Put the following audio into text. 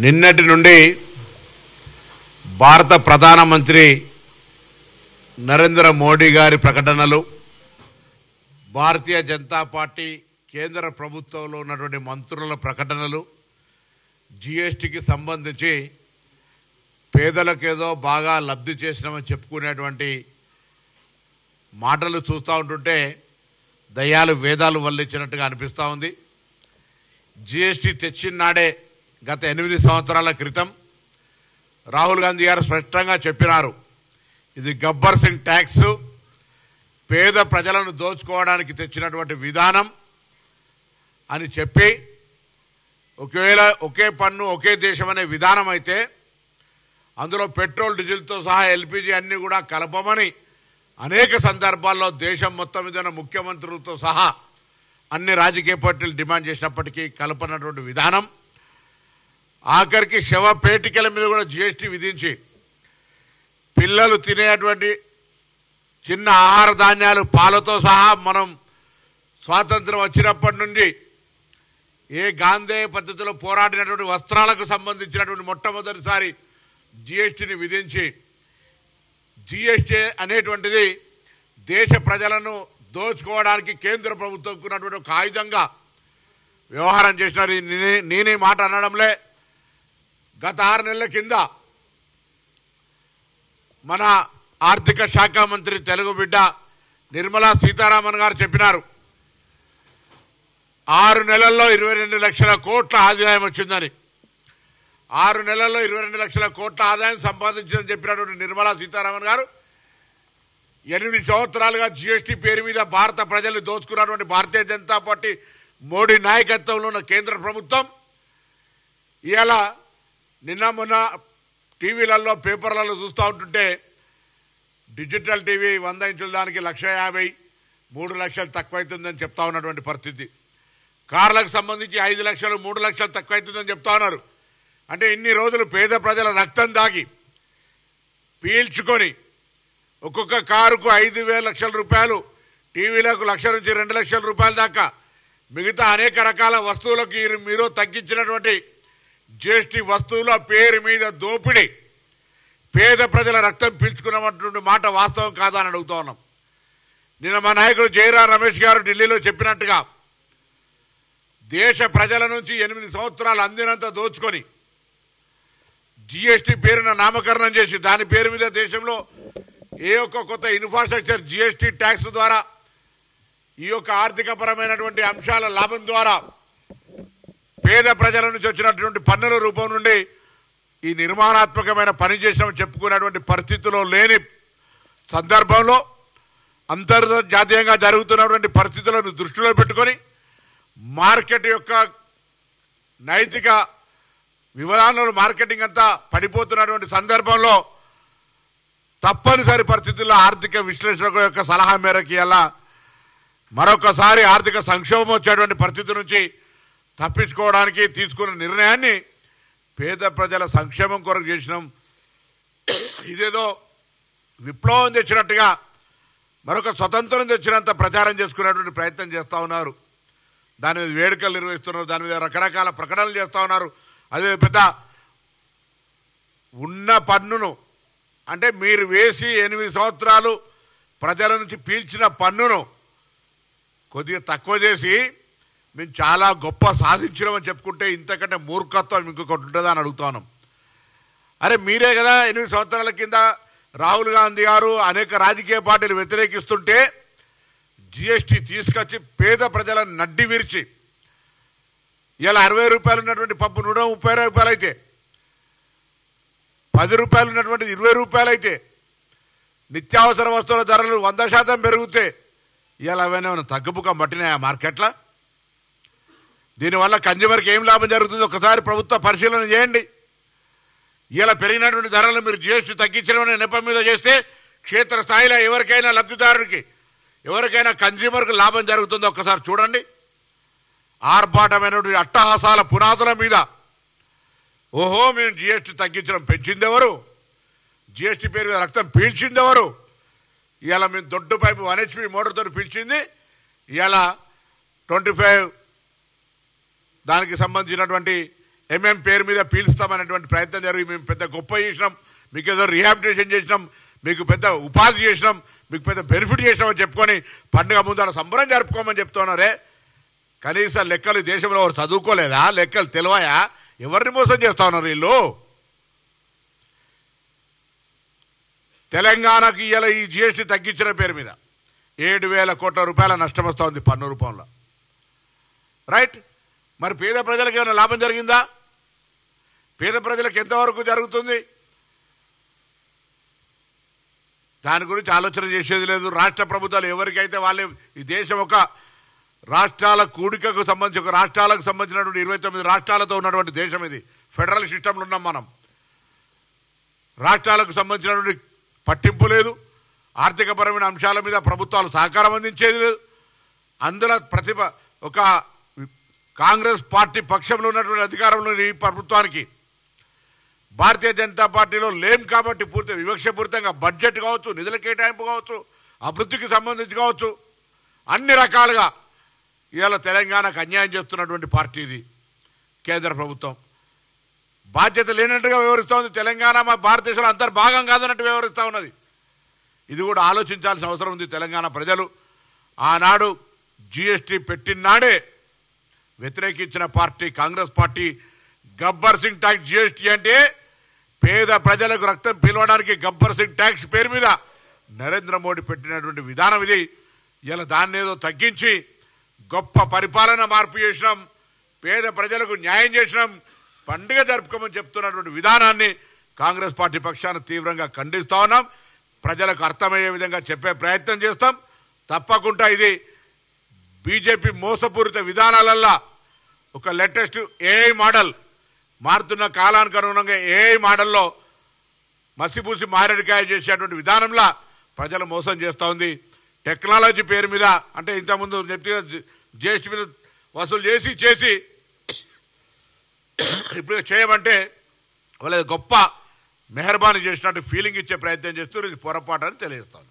నిన్నటి నుండి భారత ప్రధానమంత్రి నరేంద్ర మోడీ గారి ప్రకటనలు, భారతీయ జనతా పార్టీ కేంద్ర ప్రభుత్వంలో ఉన్నటువంటి మంత్రుల ప్రకటనలు, జీఎస్టీకి సంబంధించి పేదలకేదో బాగా లబ్ధి చేసినామని చెప్పుకునేటువంటి మాటలు చూస్తూ ఉంటుంటే దయ్యాలు వేదాలు వల్లించినట్టుగా అనిపిస్తూ ఉంది. జీఎస్టీ తెచ్చిన నాడే గత 8 సంవత్సరాల క్రితం రాహుల్ గాంధీ గారు స్పష్టంగా చెప్పినారు, ఇది గబ్బర్ సింగ్ ట్యాక్స్, పేద ప్రజలను దోచుకోవడానికి తెచ్చినటువంటి విధానం అని చెప్పి, ఒకవేళ ఒకే పన్ను ఒకే దేశం అనే విధానం అయితే అందులో పెట్రోల్ డీజిల్తో సహా ఎల్పిజి అన్నీ కూడా కలపమని అనేక సందర్భాల్లో దేశం మొత్తం మీద ముఖ్యమంత్రులతో సహా అన్ని రాజకీయ పార్టీలు డిమాండ్ చేసినప్పటికీ కలపనటువంటి విధానం, ఆఖరికి శవపేటికల మీద కూడా జీఎస్టీ విధించి పిల్లలు తినేటువంటి చిన్న ఆహార ధాన్యాలు పాలతో సహా మనం స్వాతంత్రం వచ్చినప్పటి నుండి ఏ గాంధేయ పద్ధతిలో పోరాడినటువంటి వస్త్రాలకు సంబంధించినటువంటి మొట్టమొదటిసారి జీఎస్టీని విధించి, జీఎస్టీ అనేటువంటిది దేశ ప్రజలను దోచుకోవడానికి కేంద్ర ప్రభుత్వం ఉన్నటువంటి ఒక ఆయుధంగా వ్యవహారం చేసినారు. నేనే మాట అనడంలే. గత 6 నెలల కింద మన ఆర్థిక శాఖ మంత్రి తెలుగు బిడ్డ నిర్మలా సీతారామన్ గారు చెప్పినారు, 6 నెలల్లో 22 లక్షల కోట్ల ఆదాయం వచ్చిందని. 6 నెలల్లో 22 లక్షల కోట్ల ఆదాయం సంపాదించిందని చెప్పినటువంటి నిర్మలా సీతారామన్ గారు 8 సంవత్సరాలుగా జీఎస్టీ పేరు మీద భారత ప్రజల్ని దోచుకున్నటువంటి భారతీయ జనతా పార్టీ మోడీ నాయకత్వంలో ఉన్న కేంద్ర ప్రభుత్వం ఇలా నిన్న మొన్న టీవీలలో పేపర్లలో చూస్తూ ఉంటుంటే డిజిటల్ టీవీ 100 ఇంచుల దానికి 1,50,000, 3 లక్షలు తక్కువైతుందని చెప్తా ఉన్నటువంటి పరిస్థితి. కార్లకు సంబంధించి 5 లక్షలు 3 లక్షలు తక్కువైతుందని చెప్తా ఉన్నారు. అంటే ఇన్ని రోజులు పేద ప్రజల రక్తం దాగి పీల్చుకొని ఒక్కొక్క కారుకు 5,000 లక్షల రూపాయలు, టీవీలకు 1,00,000 నుంచి 2 లక్షల రూపాయల దాకా, మిగతా అనేక రకాల వస్తువులకు మీరు తగ్గించినటువంటి జీఎస్టీ వస్తువుల పేరు మీద దోపిడీ, పేద ప్రజల రక్తం పీల్చుకున్నటువంటి మాట వాస్తవం కాదా అని అడుగుతా ఉన్నాం. నిన్న మా నాయకుడు జయరాం రమేష్ గారు ఢిల్లీలో చెప్పినట్టుగా దేశ ప్రజల నుంచి 8 సంవత్సరాలు అందినంత దోచుకొని జీఎస్టీ పేరున నామకరణం చేసి దాని పేరు మీద దేశంలో ఏ ఒక్క కొత్త ఇన్ఫ్రాస్ట్రక్చర్ జీఎస్టీ ట్యాక్స్ ద్వారా ఈ యొక్క ఆర్థిక పరమైనటువంటి అంశాల లాభం ద్వారా పేద ప్రజల నుంచి వచ్చినటువంటి పన్నుల రూపం నుండి ఈ నిర్మాణాత్మకమైన పని చేసినామని చెప్పుకునేటువంటి పరిస్థితిలో లేని సందర్భంలో అంతర్జాతీయంగా జరుగుతున్నటువంటి పరిస్థితులను దృష్టిలో పెట్టుకొని మార్కెట్ యొక్క నైతిక విధానంలో మార్కెటింగ్ అంతా పడిపోతున్నటువంటి సందర్భంలో తప్పనిసరి పరిస్థితుల్లో ఆర్థిక విశ్లేషకుల యొక్క సలహా మేరకు ఇలా మరొకసారి ఆర్థిక సంక్షోభం వచ్చేటువంటి పరిస్థితి నుంచి తప్పించుకోవడానికి తీసుకున్న నిర్ణయాన్ని పేద ప్రజల సంక్షేమం కొరకు చేసినాం. ఇదేదో విప్లవం తెచ్చినట్టుగా మరొక స్వతంత్రం తెచ్చినంత ప్రచారం చేసుకునేటువంటి ప్రయత్నం చేస్తూ ఉన్నారు. దాని మీద వేడుకలు నిర్వహిస్తున్నారు, దాని మీద రకరకాల ప్రకటనలు చేస్తూ ఉన్నారు. అదే పెద్ద ఉన్న పన్నును, అంటే మీరు వేసి 8 సంవత్సరాలు ప్రజల నుంచి పీల్చిన పన్నును కొద్దిగా తక్కువ చేసి మేము చాలా గొప్ప సాధించినామని చెప్పుకుంటే ఇంతకంటే మూర్ఖత్వం ఇంకొకటి ఉంటుందా అని అడుగుతున్నాం. అరే మీరే కదా 8 సంవత్సరాల కింద రాహుల్ గాంధీ గారు అనేక రాజకీయ పార్టీలు వ్యతిరేకిస్తుంటే జీఎస్టీ తీసుకొచ్చి పేద ప్రజలను నడ్డి విరిచి ఇలా 60 రూపాయలు ఉన్నటువంటి పప్పు 130 రూపాయలు అయితే, 10 రూపాయలు ఉన్నటువంటి 20 రూపాయలు అయితే, నిత్యావసర వస్తువుల ధరలు 100% పెరిగితే ఇలా అవన్నీ తగ్గుముఖం పట్టినాయి ఆ మార్కెట్లో. దీనివల్ల కన్జ్యూమర్కి ఏం లాభం జరుగుతుందో ఒకసారి ప్రభుత్వ పరిశీలన చేయండి. ఇలా పెరిగినటువంటి ధరలు మీరు జీఎస్టీ తగ్గించడం నెపం మీద చేస్తే క్షేత్రస్థాయిలో ఎవరికైనా లబ్ధిదారుడికి, ఎవరికైనా కన్జ్యూమర్కి లాభం జరుగుతుందో ఒకసారి చూడండి. ఆర్భాటమైనటువంటి అట్టహాసాల పునాదుల మీద ఓహో మేము జీఎస్టీ తగ్గించడం పెంచింది ఎవరు, జీఎస్టీ పేరు మీద రక్తం పీల్చింది ఎవరు, ఇలా మేము దొడ్డు పైపు 1 HP మోటార్తో పీల్చింది, ఇలా 25 దానికి సంబంధించినటువంటి పేరు మీద పీల్స్తామనేటువంటి ప్రయత్నం జరిగి మేము పెద్ద గొప్ప చేసినాం, మీకు ఏదో రిహాబిలిటేషన్ చేసినాం, మీకు పెద్ద ఉపాధి చేసినాం, మీకు పెద్ద బెనిఫిట్ చేసినామని చెప్పుకొని పండుగ ముందర సంబరం జరుపుకోమని చెప్తున్నారే. కనీస లెక్కలు దేశంలో ఎవరు చదువుకోలేదా? లెక్కలు తెలివాయా? ఎవరిని మోసం చేస్తా ఉన్నారు వీళ్ళు? తెలంగాణకి ఇవాళ ఈ జిఎస్టీ తగ్గించిన పేరు మీద 7,000 కోట్ల రూపాయల నష్టం వస్తూ ఉంది పన్ను రూపంలో. రైట్, మరి పేద ప్రజలకు ఏమైనా లాభం జరిగిందా? పేద ప్రజలకు ఎంతవరకు జరుగుతుంది? దాని గురించి ఆలోచన చేసేది లేదు. రాష్ట్ర ప్రభుత్వాలు ఎవరికైతే వాళ్ళే, ఈ దేశం ఒక రాష్ట్రాల కూడికకు సంబంధించి, ఒక రాష్ట్రాలకు సంబంధించినటువంటి 29 రాష్ట్రాలతో ఉన్నటువంటి దేశం ఇది. ఫెడరల్ సిస్టంలో ఉన్నాం మనం. రాష్ట్రాలకు సంబంధించినటువంటి పట్టింపు లేదు. ఆర్థికపరమైన అంశాల మీద ప్రభుత్వాలు సహకారం అందించేది లేదు. అందులో ఒక కాంగ్రెస్ పార్టీ పక్షంలో ఉన్నటువంటి అధికారంలో ఈ ప్రభుత్వానికి భారతీయ జనతా పార్టీలో లేం కాబట్టి పూర్తి వివక్షపూరితంగా బడ్జెట్ కావచ్చు, నిధుల కేటాయింపు కావచ్చు, అభివృద్ధికి సంబంధించి కావచ్చు, అన్ని రకాలుగా ఇవాళ తెలంగాణకు అన్యాయం చేస్తున్నటువంటి పార్టీ ఇది. కేంద్ర ప్రభుత్వం బాధ్యత లేనట్టుగా వ్యవహరిస్తూ ఉంది. తెలంగాణ మా భారతదేశంలో అంతర్భాగం కాదన్నట్టు వ్యవహరిస్తూ ఉన్నది. ఇది కూడా ఆలోచించాల్సిన అవసరం ఉంది. తెలంగాణ ప్రజలు ఆనాడు జిఎస్టీ పెట్టినాడే వ్యతిరేకించిన party Congress party. Gabbar Singh tax, GST అంటే పేద ప్రజలకు రక్తం పిలవడానికి గబ్బర్ సింగ్ ట్యాక్స్ పేరు మీద నరేంద్ర మోడీ పెట్టినటువంటి విధానం ఇది. ఇలా దాన్ని ఏదో తగ్గించి గొప్ప పరిపాలన మార్పు చేసినాం, పేద ప్రజలకు న్యాయం చేసినాం, పండుగ జరుపుకోమని చెప్తున్నటువంటి విధానాన్ని కాంగ్రెస్ పార్టీ పక్షాన తీవ్రంగా ఖండిస్తా ఉన్నాం. ప్రజలకు అర్థమయ్యే విధంగా చెప్పే ప్రయత్నం చేస్తాం. తప్పకుండా ఇది బీజేపీ మోసపూరిత విధానాలల్లా ఒక లేటెస్ట్ ఏఐ మోడల్, మారుతున్న కాలానికి అనుగుణంగా ఏఐ మోడల్లో మసిపూసి మారేడికాయ చేసేటువంటి విధానంలో ప్రజలు మోసం చేస్తూ ఉంది. టెక్నాలజీ పేరు మీద, అంటే ఇంతకుముందు జిఎస్టీ మీద వసూలు చేసి ఇప్పుడు చేయమంటే వాళ్ళ గొప్ప మెహర్బానీ చేసినట్టు ఫీలింగ్ ఇచ్చే ప్రయత్నం చేస్తూ ఇది పొరపాటు అని తెలియజేస్తాను.